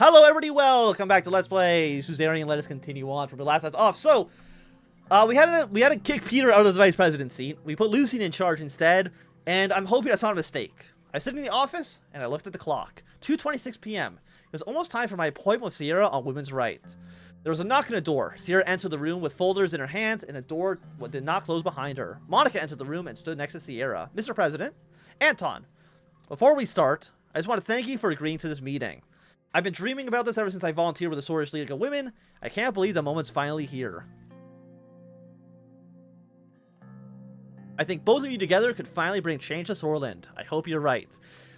Hello everybody, welcome back to Let's Play Suzerain. Let us continue on from the last left off. So, we had to kick Peter out of the vice president seat. We put Lucian in charge instead, and I'm hoping that's not a mistake. I was sitting in the office, and I looked at the clock. 2:26 p.m. It was almost time for my appointment with Sierra on women's rights. There was a knock on the door. Sierra entered the room with folders in her hands, and the door did not close behind her. Monica entered the room and stood next to Sierra. Mr. President, Anton, before we start, I just want to thank you for agreeing to this meeting. I've been dreaming about this ever since I volunteered with the Swordlish League of Women. I can't believe the moment's finally here. I think both of you together could finally bring change to Sordland. I hope you're right.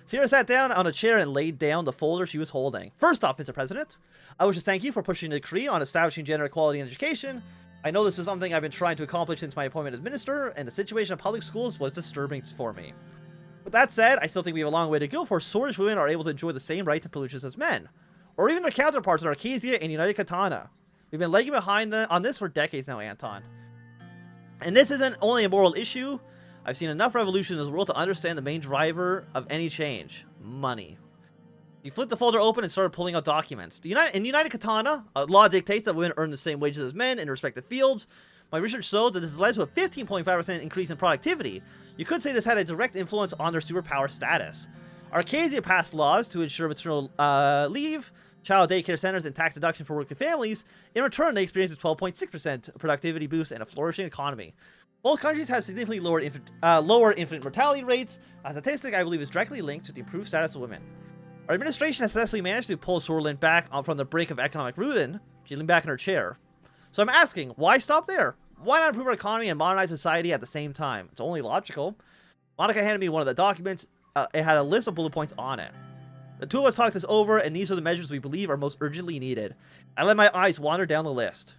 Sierra sat down on a chair and laid down the folder she was holding. First off, Mr. President, I wish to thank you for pushing the decree on establishing gender equality in education. I know this is something I've been trying to accomplish since my appointment as minister, and the situation of public schools was disturbing for me. With that said, I still think we have a long way to go before Swordlish women are able to enjoy the same rights and privileges as men, or even their counterparts in Arcadia and United Katana. We've been lagging behind on this for decades now, Anton. And this isn't only a moral issue. I've seen enough revolutions in this world to understand the main driver of any change: money. He flipped the folder open and started pulling out documents. In United Katana, law dictates that women earn the same wages as men in respective fields. My research showed that this has led to a 15.5% increase in productivity. You could say this had a direct influence on their superpower status. Arcadia passed laws to ensure maternal leave, child daycare centers, and tax deduction for working families. In return, they experienced a 12.6% productivity boost and a flourishing economy. Both countries have significantly lower infant mortality rates. A statistic I believe is directly linked to the improved status of women. Our administration has successfully managed to pull Sordland back from the brink of economic ruin. She leaned back in her chair. So I'm asking, why stop there? Why not improve our economy and modernize society at the same time? It's only logical. Monica handed me one of the documents. It had a list of bullet points on it. The two of us talked this over, and these are the measures we believe are most urgently needed. I let my eyes wander down the list.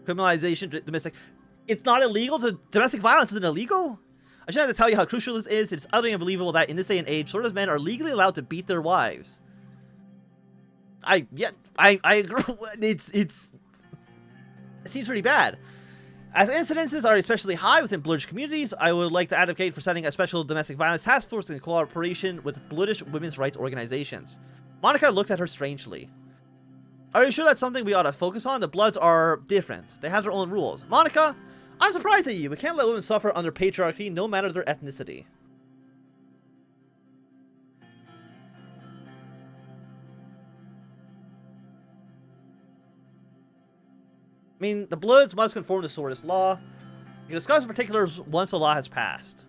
Criminalization, domestic... It's not illegal to... Domestic violence isn't illegal? I shouldn't have to tell you how crucial this is. It's utterly unbelievable that in this day and age, Sordland's men are legally allowed to beat their wives. I agree. It seems pretty bad. As incidences are especially high within Bluddish communities, I would like to advocate for setting a special domestic violence task force in cooperation with Bluddish women's rights organizations. Monica looked at her strangely. Are you sure that's something we ought to focus on? The Bloods are different. They have their own rules. Monica, I'm surprised at you. We can't let women suffer under patriarchy, no matter their ethnicity. I mean, the Bloods must conform to Swordlish law. You can discuss the particulars once the law has passed.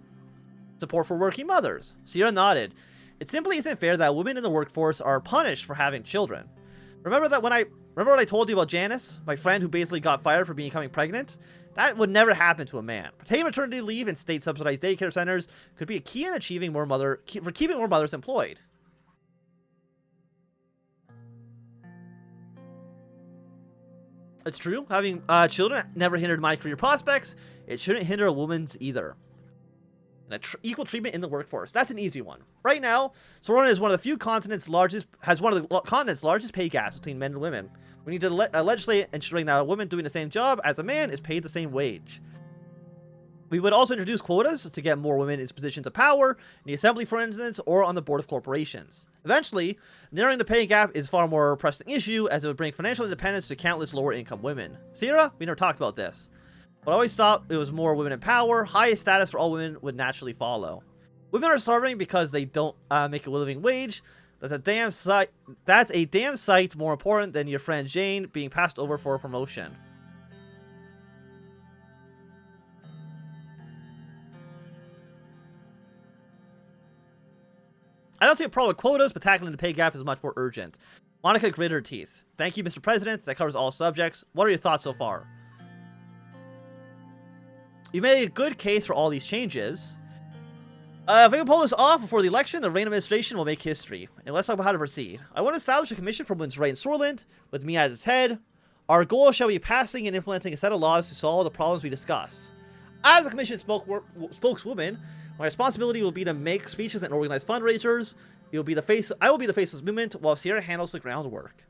Support for working mothers. Sierra nodded. It simply isn't fair that women in the workforce are punished for having children. Remember what I told you about Janice, my friend who basically got fired for becoming pregnant? That would never happen to a man. Taking maternity leave in state-subsidized daycare centers could be a key in achieving keeping more mothers employed. It's true, having children never hindered my career prospects. It shouldn't hinder a woman's either. And equal treatment in the workforce. That's an easy one. Right now, Sordland is one of the continent's largest pay gaps between men and women. We need to legislate ensuring that a woman doing the same job as a man is paid the same wage. We would also introduce quotas to get more women in positions of power, in the assembly for instance, or on the board of corporations. Eventually, narrowing the pay gap is a far more pressing issue, as it would bring financial independence to countless lower income women. Sierra, we never talked about this. But I always thought it was more women in power, highest status for all women would naturally follow. Women are starving because they don't make a living wage. That's a damn sight more important than your friend Jane being passed over for a promotion. I don't see a problem with quotas, but tackling the pay gap is much more urgent. Monica gritted her teeth. Thank you, Mr. President. That covers all subjects. What are your thoughts so far? You made a good case for all these changes. If we can pull this off before the election, the Rayne administration will make history. And let's talk about how to proceed. I want to establish a commission for women's rights in Sordland, with me as its head. Our goal shall be passing and implementing a set of laws to solve the problems we discussed. As a commission spokeswoman, my responsibility will be to make speeches and organize fundraisers. I will be the face of this movement, while Sierra handles the groundwork.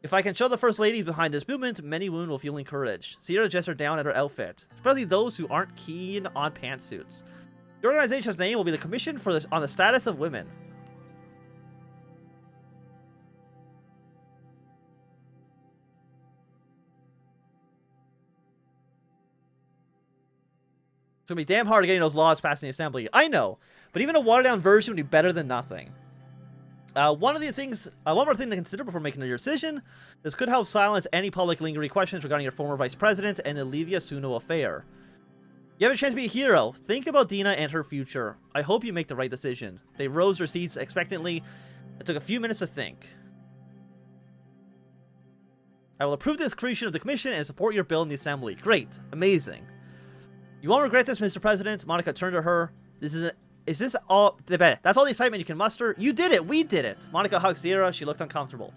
If I can show the first ladies behind this movement, many women will feel encouraged. Sierra gestured down at her outfit, especially those who aren't keen on pantsuits. The organization's name will be the Commission on the Status of Women. It's gonna be damn hard getting those laws passed in the assembly. I know, but even a watered-down version would be better than nothing. One more thing to consider before making your decision. This could help silence any public lingering questions regarding your former vice president and the Livia Suno affair. You have a chance to be a hero. Think about Dina and her future. I hope you make the right decision. They rose their seats expectantly. It took a few minutes to think. I will approve the creation of the commission and support your bill in the assembly. Great. Amazing. You won't regret this, Mr. President. Monica turned to her. Is this all? That's all the excitement you can muster? You did it. We did it. Monica hugged Sierra. She looked uncomfortable.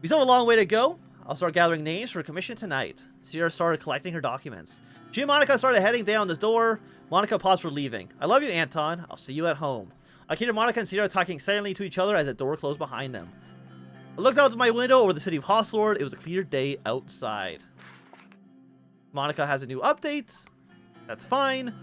We still have a long way to go. I'll start gathering names for a commission tonight. Sierra started collecting her documents. She and Monica started heading down the door. Monica paused for leaving. I love you, Anton. I'll see you at home. I could hear Monica and Sierra talking silently to each other as the door closed behind them. I looked out my window over the city of Sordland. It was a clear day outside. Monica has a new update. That's fine.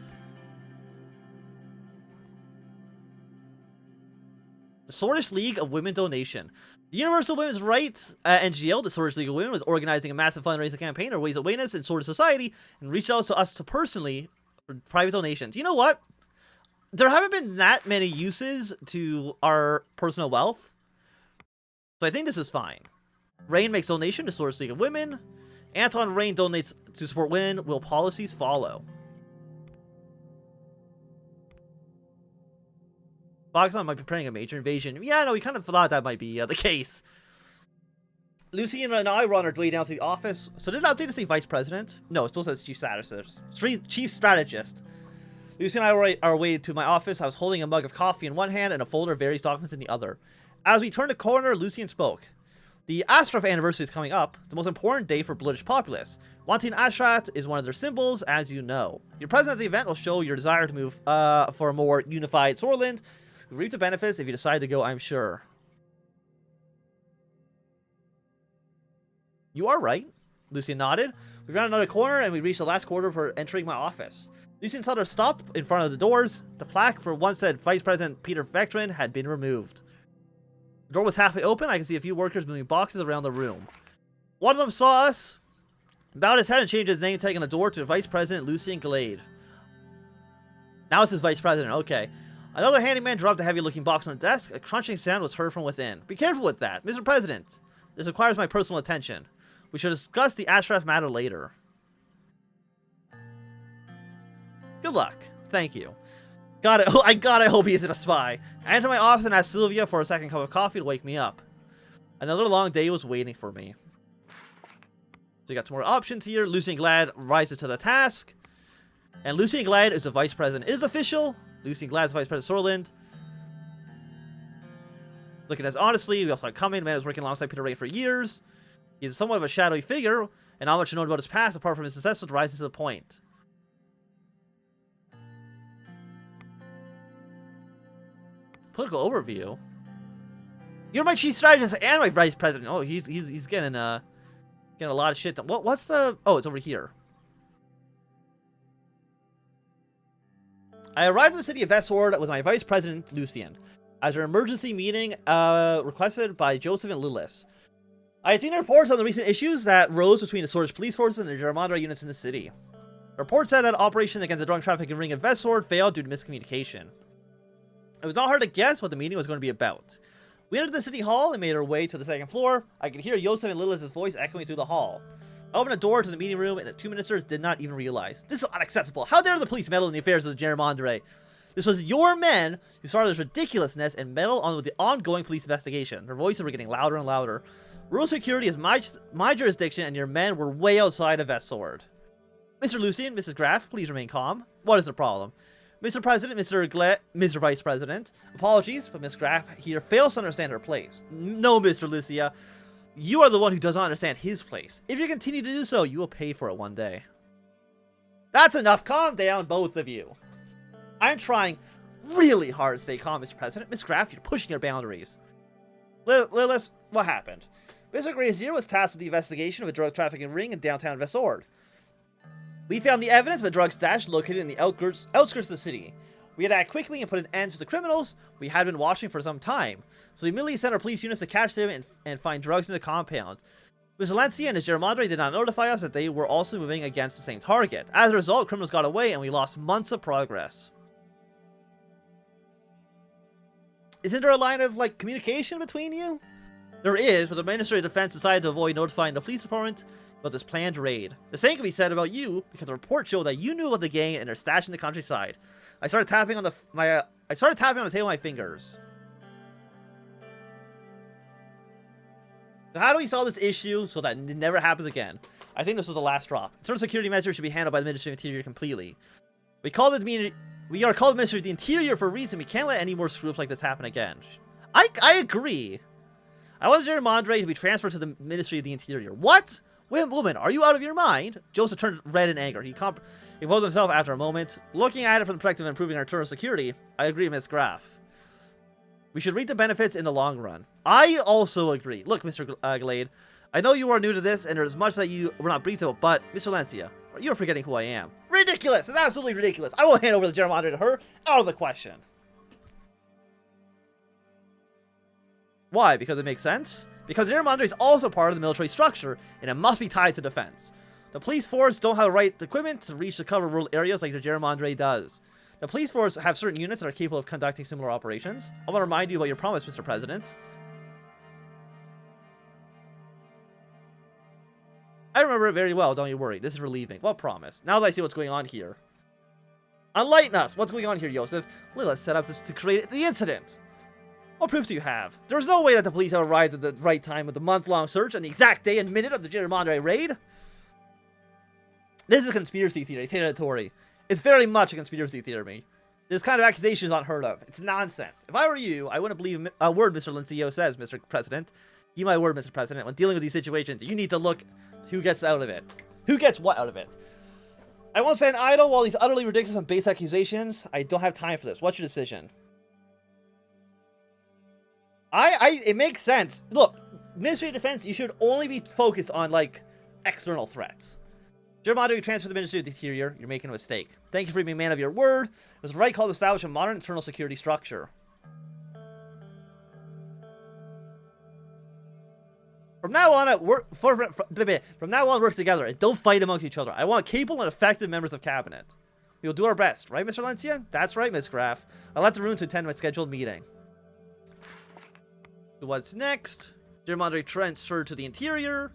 The Swordish League of Women Donation. The Universal Women's Rights NGO, the Swordish League of Women, was organizing a massive fundraising campaign to raise awareness in Swordish society and reach out to us personally for private donations. You know what? There haven't been that many uses to our personal wealth, so I think this is fine. Rayne makes donation to Swordish League of Women. Anton Rayne donates to support women. Will policies follow? Pakistan might be preparing a major invasion. Yeah, no, we kind of thought that might be the case. Lucian and I were on our way down to the office. So did it update to say vice president? No, it still says chief strategist. Chief strategist. Lucy and I were on our way to my office. I was holding a mug of coffee in one hand and a folder of various documents in the other. As we turned the corner, Lucian spoke. The Ashraf anniversary is coming up, the most important day for Bloodish populace. Wanting Ashraf is one of their symbols, as you know. Your presence at the event will show your desire to move for a more unified Sordland. You'll reap the benefits if you decide to go, I'm sure. You are right. Lucian nodded. We ran another corner and we reached the last quarter for entering my office. Lucian told her to stop in front of the doors. The plaque for one said Vice President Peter Veteran had been removed. The door was halfway open. I could see a few workers moving boxes around the room. One of them saw us, bowed his head and changed his name tag on the door to Vice President Lucian Glade. Now it says Vice President. Okay. Another handyman dropped a heavy-looking box on the desk. A crunching sound was heard from within. Be careful with that. Mr. President, this requires my personal attention. We should discuss the Ashraf matter later. Good luck. Thank you. I gotta hope he isn't a spy. I entered my office and asked Sylvia for a second cup of coffee to wake me up. Another long day was waiting for me. So you got some more options here. Lucian Glad rises to the task. And Lucian Glad is the vice president. It is official. Lucian Glad is vice president of Sordland. Looking as honestly, we also had Cumming. The man was working alongside Peter Rayne for years. He's somewhat of a shadowy figure, and not much known about his past apart from his successes rising to the point. Political overview. You're my chief strategist and my vice president. Oh, he's getting a lot of shit done. What's the? Oh, it's over here. I arrived in the city of Sordland with my vice president Lucian, as an emergency meeting requested by Joseph and Lilith. I had seen reports on the recent issues that rose between the Sword's police forces and the Germandra units in the city. The report said that operation against the drug trafficking ring at Sordland failed due to miscommunication. It was not hard to guess what the meeting was going to be about. We entered the city hall and made our way to the second floor. I could hear Joseph and Lilith's voice echoing through the hall. I opened a door to the meeting room and the two ministers did not even realize. This is unacceptable. How dare the police meddle in the affairs of the Germandra? This was your men who started this ridiculousness and meddled on with the ongoing police investigation. Their voices were getting louder and louder. Rural security is my jurisdiction and your men were way outside of Sordland. Mr. Lucian, Mrs. Graff, please remain calm. What is the problem? Mr. President, Mr. Vice President, apologies, but Miss Graff here fails to understand her place. No, Mr. Lucia, you are the one who does not understand his place. If you continue to do so, you will pay for it one day. That's enough. Calm down, both of you. I'm trying really hard to stay calm, Mr. President. Miss Graff, you're pushing your boundaries. Lilith, what happened? Mr. Grazier was tasked with the investigation of a drug trafficking ring in downtown Sordland. We found the evidence of a drug stash located in the outskirts of the city. We had to act quickly and put an end to the criminals we had been watching for some time. So we immediately sent our police units to catch them and find drugs in the compound. Valencia and his Germandre did not notify us that they were also moving against the same target. As a result, criminals got away and we lost months of progress. Isn't there a line of, like, communication between you? There is, but the Ministry of Defense decided to avoid notifying the police department about this planned raid. The same can be said about you, because the report showed that you knew about the gang and their stash in the countryside. I started tapping on the table with my fingers. So how do we solve this issue so that it never happens again? I think this is the last drop. Internal security measures should be handled by the Ministry of Interior completely. We are called the Ministry of the Interior for a reason. We can't let any more screw-ups like this happen again. I agree. I want Germandre to be transferred to the Ministry of the Interior. What? Woman, are you out of your mind? Joseph turned red in anger. He composed himself after a moment. Looking at it from the perspective of improving our internal security, I agree, Miss Graff. We should reap the benefits in the long run. I also agree. Look, Mr. Glade, I know you are new to this, and there's much that you were not briefed about, but Miss Valencia, you're forgetting who I am. Ridiculous! It's absolutely ridiculous. I will hand over the Germandre to her. Out of the question. Why? Because it makes sense? Because Germandre is also part of the military structure, and it must be tied to defense. The police force don't have the right equipment to reach the cover rural areas like the Germandre does. The police force have certain units that are capable of conducting similar operations. I want to remind you about your promise, Mr. President. I remember it very well, don't you worry. This is relieving. What promise? Now that I see what's going on here. Enlighten us! What's going on here, Joseph? Let's set up this to create the incident. What proof do you have? There's no way that the police have arrived at the right time with the month-long search and the exact day and minute of the Germandre raid. This is a conspiracy theory, territory. It's very much a conspiracy theory. This kind of accusation is unheard of. It's nonsense. If I were you, I wouldn't believe a word Mr. Lencia says, Mr. President. Give my word, Mr. President. When dealing with these situations, you need to look who gets out of it. Who gets what out of it? I won't stand idle while these utterly ridiculous and base accusations. I don't have time for this. What's your decision? It makes sense. Look, Ministry of Defense, you should only be focused on, like, external threats. Germandre, you transfer the Ministry of the Interior. You're making a mistake. Thank you for being a man of your word. It was the right call to establish a modern internal security structure. From now on, work together and don't fight amongst each other. I want capable and effective members of cabinet. We will do our best, right, Mr. Lencia? That's right, Miss Graff. I left the room to attend my scheduled meeting. So what's next? Germandre transferred to the Interior.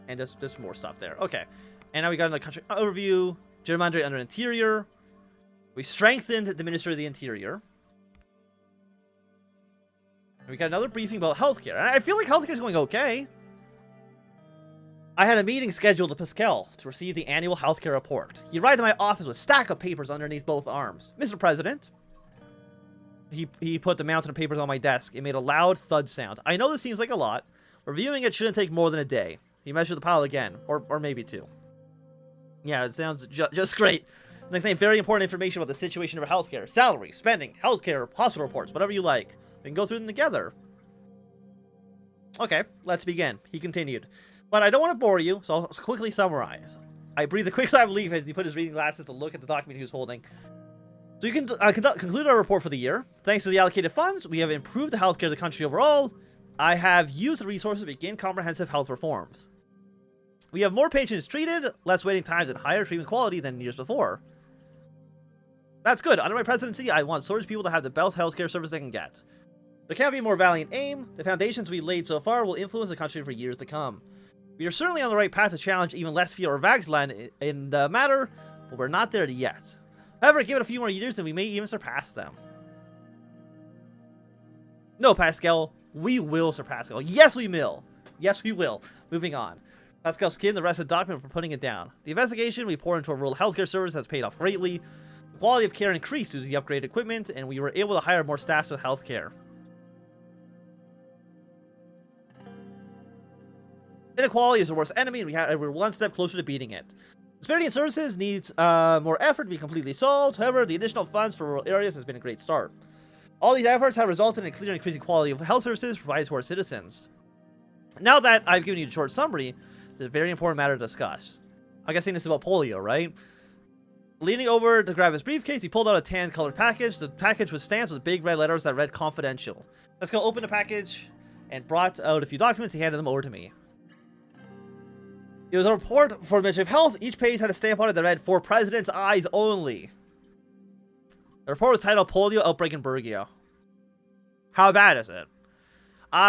And just more stuff there. Okay. And now we got another country overview. Germandre under Interior. We strengthened the Ministry of the Interior. And we got another briefing about healthcare. And I feel like healthcare is going okay. I had a meeting scheduled with Pascal to receive the annual healthcare report. He arrived at my office with a stack of papers underneath both arms. Mr. President. He put the mountain of papers on my desk. It made a loud thud sound. I know this seems like a lot. Reviewing it shouldn't take more than a day. He measured the pile again. Or maybe two. Yeah, it sounds just great. They contain very important information about the situation of healthcare. Salary, spending, healthcare, hospital reports, whatever you like. We can go through them together. Okay, let's begin. He continued. But I don't want to bore you, so I'll quickly summarize. I breathed a quick sigh of relief as he put his reading glasses to look at the document he was holding. So you can conclude our report for the year. Thanks to the allocated funds, we have improved the healthcare of the country overall. I have used the resources to begin comprehensive health reforms. We have more patients treated, less waiting times, and higher treatment quality than years before. That's good. Under my presidency, I want Swords people to have the best healthcare service they can get. There can't be a more valiant aim. The foundations we laid so far will influence the country for years to come. We are certainly on the right path to challenge even Lesbia or Vagsland in the matter, but we're not there yet. However, give it a few more years and we may even surpass them. No, Pascal. We will surpass Pascal. Yes, we will. Yes, we will. Moving on. Pascal skimmed the rest of the document before putting it down. The investigation we poured into a rural healthcare service has paid off greatly. The quality of care increased due to the upgraded equipment, and we were able to hire more staff to healthcare. Inequality is the worst enemy, and we're one step closer to beating it. Disparity in services needs more effort to be completely solved. However, the additional funds for rural areas has been a great start. All these efforts have resulted in a clear and increasing quality of health services provided to our citizens. Now that I've given you a short summary, it's a very important matter to discuss. I'm guessing this is about polio, right? Leaning over to grab his briefcase, he pulled out a tan-colored package. The package was stamped with big red letters that read confidential. Let's go open the package, and brought out a few documents. He handed them over to me. It was a report for the Ministry of Health. Each page had a stamp on it that read, "For President's eyes only." The report was titled Polio Outbreak in Bergia. How bad is it?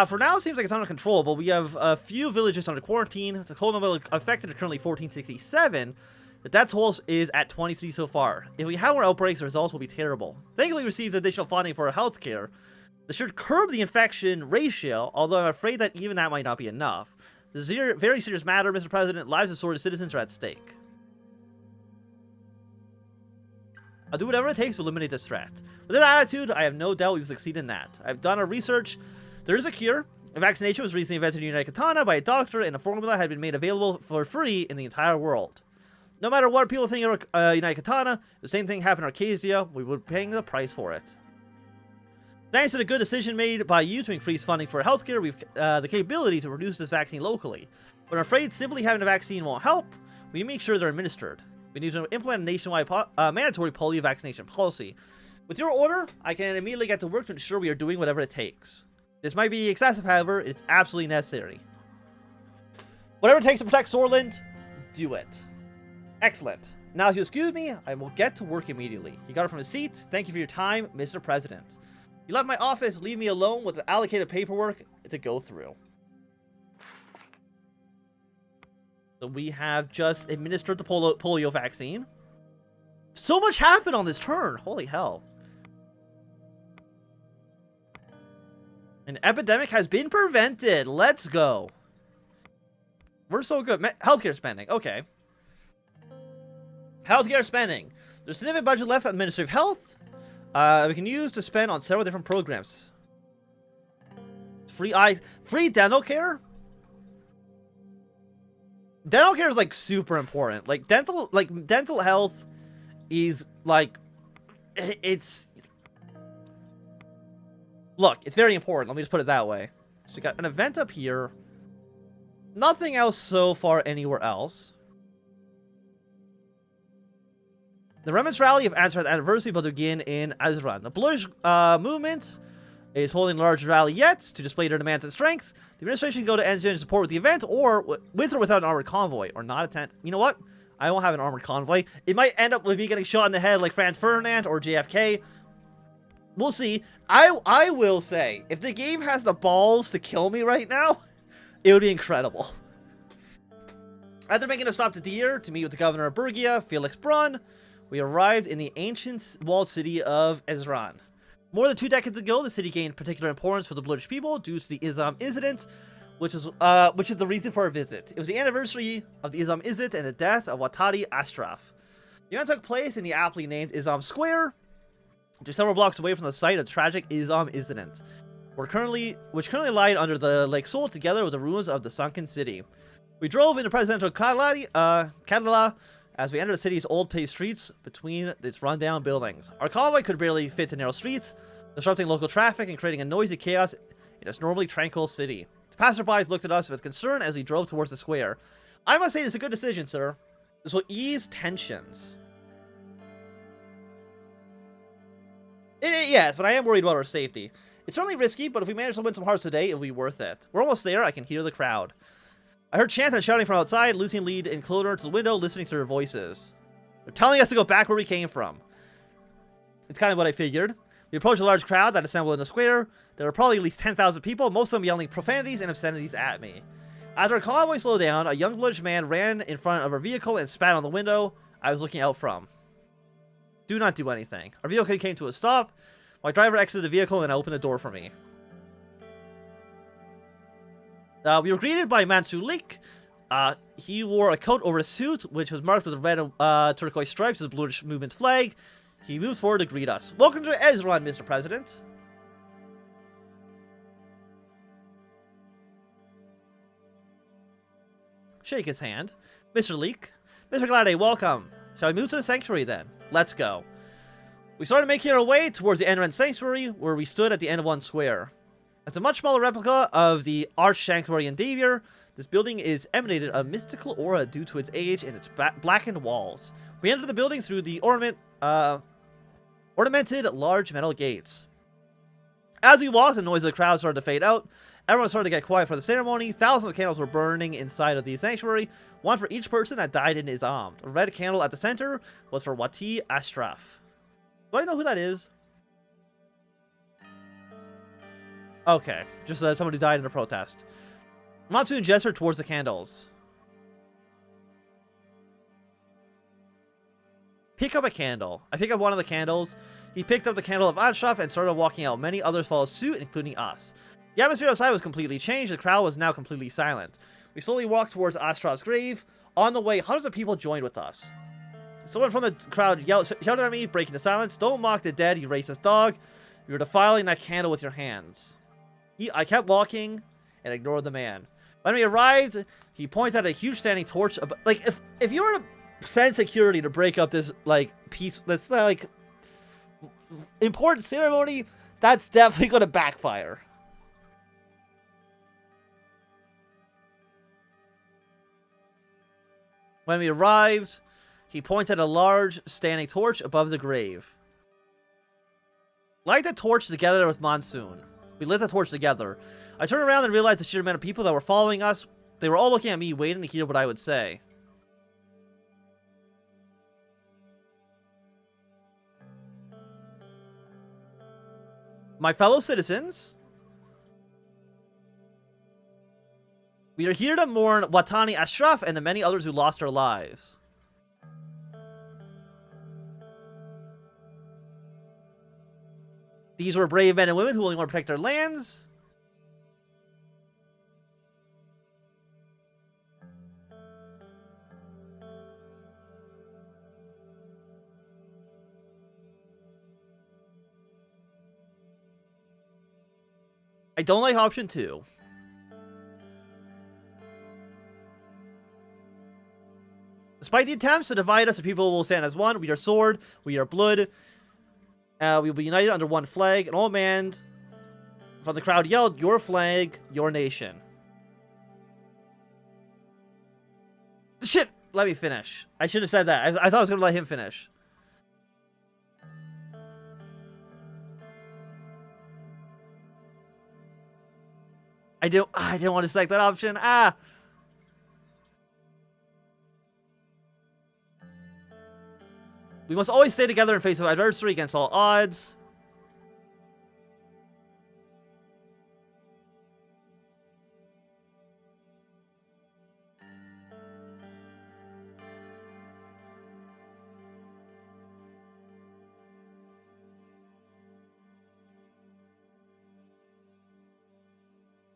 For now, it seems like it's under control, but we have a few villages under quarantine. The total number affected is currently 1467. The death toll is at 23 so far. If we have more outbreaks, the results will be terrible. Thankfully, we received additional funding for our healthcare. This should curb the infection ratio, although I'm afraid that even that might not be enough. This is a very serious matter, Mr. President. Lives of Sordland citizens are at stake. I'll do whatever it takes to eliminate this threat. With that attitude, I have no doubt we've succeeded in that. I've done our research. There is a cure. A vaccination was recently invented in the United Katana by a doctor, and a formula had been made available for free in the entire world. No matter what people think of United Katana, the same thing happened in Arcadia. We were paying the price for it. Thanks to the good decision made by you to increase funding for healthcare, we've the capability to produce this vaccine locally. But I'm afraid simply having a vaccine won't help. We need to make sure they're administered. We need to implement a nationwide mandatory polio vaccination policy. With your order, I can immediately get to work to ensure we are doing whatever it takes. This might be excessive, however, it's absolutely necessary. Whatever it takes to protect Sordland, do it. Excellent. Now, if you excuse me, I will get to work immediately. He got up from his seat. Thank you for your time, Mr. President. You left my office, leave me alone with the allocated paperwork to go through. So we have just administered the polio vaccine. So much happened on this turn. Holy hell. An epidemic has been prevented. Let's go. We're so good. Healthcare spending. Okay. Healthcare spending. There's a significant budget left at the Ministry of Health. We can use to spend on several different programs. Free dental care? Dental care is like super important. Like dental health is like it's very important. Let me just put it that way. So we got an event up here. Nothing else so far anywhere else. The Remnants Rally of Anthnwam anniversary will begin in Izzam. The Bluds movement is holding a large rally yet to display their demands and strength. The administration can go to Anthnwam to support with the event, or with or without an armored convoy, or not attend. You know what? I won't have an armored convoy. It might end up with me getting shot in the head like Franz Ferdinand or JFK. We'll see. I will say, if the game has the balls to kill me right now, it would be incredible. After making a stop to Deir to meet with the governor of Bergia, Felix Brunn, we arrived in the ancient walled city of Suzerain. More than 2 decades ago, the city gained particular importance for the Bluds people due to the Izzam incident, which is the reason for our visit. It was the anniversary of the Izzam incident and the death of Watari Ashraf. The event took place in the aptly named Izzam Square, just several blocks away from the site of the tragic Izzam incident, which currently lied under the Lake Sol together with the ruins of the sunken city. We drove into presidential Kadala as we entered the city's old paved streets between its rundown buildings. Our convoy could barely fit the narrow streets, disrupting local traffic and creating a noisy chaos in its normally tranquil city. The passersby looked at us with concern as we drove towards the square. I must say this is a good decision, sir. This will ease tensions. Yes, but I am worried about our safety. It's certainly risky, but if we manage to win some hearts today, it'll be worth it. We're almost there. I can hear the crowd. I heard chants and shouting from outside, losing lead and closer to the window, listening to their voices. They're telling us to go back where we came from. It's kind of what I figured. We approached a large crowd that assembled in the square. There were probably at least 10,000 people, most of them yelling profanities and obscenities at me. After our convoy slowed down, a young Bludge man ran in front of our vehicle and spat on the window I was looking out from. Do not do anything. Our vehicle came to a stop. My driver exited the vehicle and opened the door for me. We were greeted by Mansulik. He wore a coat over a suit, which was marked with red and turquoise stripes of the Bluds movement's flag. He moves forward to greet us. Welcome to Suzerain, Mr. President. Shake his hand. Mr. Leek. Mr. Glade, welcome. Shall we move to the sanctuary then? Let's go. We started making our way towards the Anthnwam sanctuary, where we stood at the end of one square. It's a much smaller replica of the Arch Sanctuary in Deir. This building is emanated a mystical aura due to its age and its blackened walls. We entered the building through the ornamented large metal gates. As we walked, the noise of the crowd started to fade out. Everyone started to get quiet for the ceremony. Thousands of candles were burning inside of the sanctuary, one for each person that died in Izzam. The red candle at the center was for Wati Ashraf. Do I know who that is? Okay, just someone who died in a protest. Monsoon gestured towards the candles. Pick up a candle. I pick up one of the candles. He picked up the candle of Ashraf and started walking out. Many others followed suit, including us. The atmosphere outside was completely changed. The crowd was now completely silent. We slowly walked towards Ashraf's grave. On the way, hundreds of people joined with us. Someone from the crowd shouted at me, breaking the silence. "Don't mock the dead, you racist dog. You're defiling that candle with your hands." I kept walking and ignored the man. When we arrived, he pointed at a huge standing torch. Like, if you were to send security to break up this, like, this, like, important ceremony, that's definitely going to backfire. When we arrived, he pointed at a large standing torch above the grave. Light the torch together with Monsoon. We lit the torch together. I turned around and realized the sheer amount of people that were following us. They were all looking at me, waiting to hear what I would say. My fellow citizens, we are here to mourn Watani Ashraf and the many others who lost their lives. These were brave men and women who only want to protect their lands. I don't like option 2. Despite the attempts to divide us, the people will stand as one. We are sword. We are blood. We will be united under one flag. An old man from the crowd yelled, "Your flag, your nation." Shit! Let me finish. I should have said that. I thought I was going to let him finish. I didn't want to select that option. We must always stay together in face of adversity against all odds.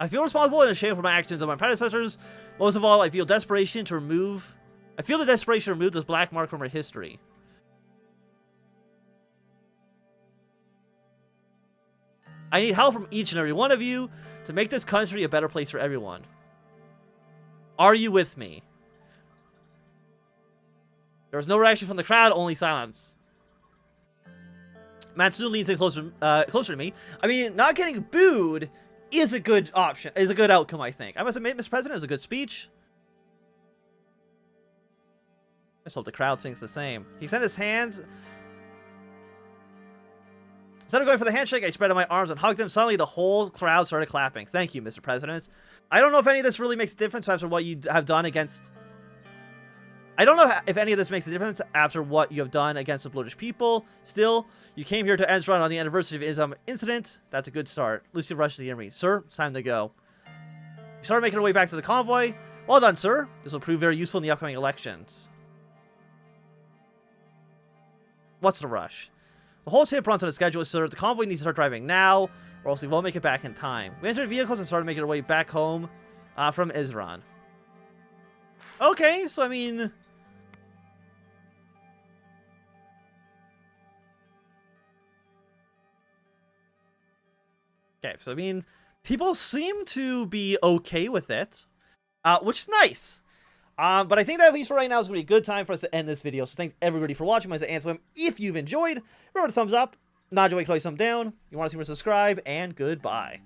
I feel responsible and ashamed for my actions of my predecessors. Most of all, I feel the desperation to remove this black mark from our history. I need help from each and every one of you to make this country a better place for everyone. Are you with me? There was no reaction from the crowd, only silence. Monsoon leans in closer to me. I mean, not getting booed is a good option, is a good outcome, I think. I must admit, Mr. President, it was a good speech. I just hope the crowd thinks the same. He extended his hands. Instead of going for the handshake, I spread out my arms and hugged him. Suddenly, the whole crowd started clapping. Thank you, Mr. President. I don't know if any of this really makes a difference after what you have done against... I don't know if any of this makes a difference after what you have done against the British people. Still, you came here to Anthnwam on the anniversary of the Izzam incident. That's a good start. Lucy rushed to the army. Sir, it's time to go. We started making our way back to the convoy. Well done, sir. This will prove very useful in the upcoming elections. What's the rush? The whole ship runs on a schedule, sir. The convoy needs to start driving now, or else we won't make it back in time. We entered vehicles and started making our way back home from Izzam. Okay, so I mean... Okay, so I mean, people seem to be okay with it, which is nice. But I think that at least for right now is going to be a good time for us to end this video. So thanks everybody for watching. My name is Anthnwam. If you've enjoyed, remember to thumbs up. Not enjoy, click thumbs down. You want to see more, subscribe, and goodbye.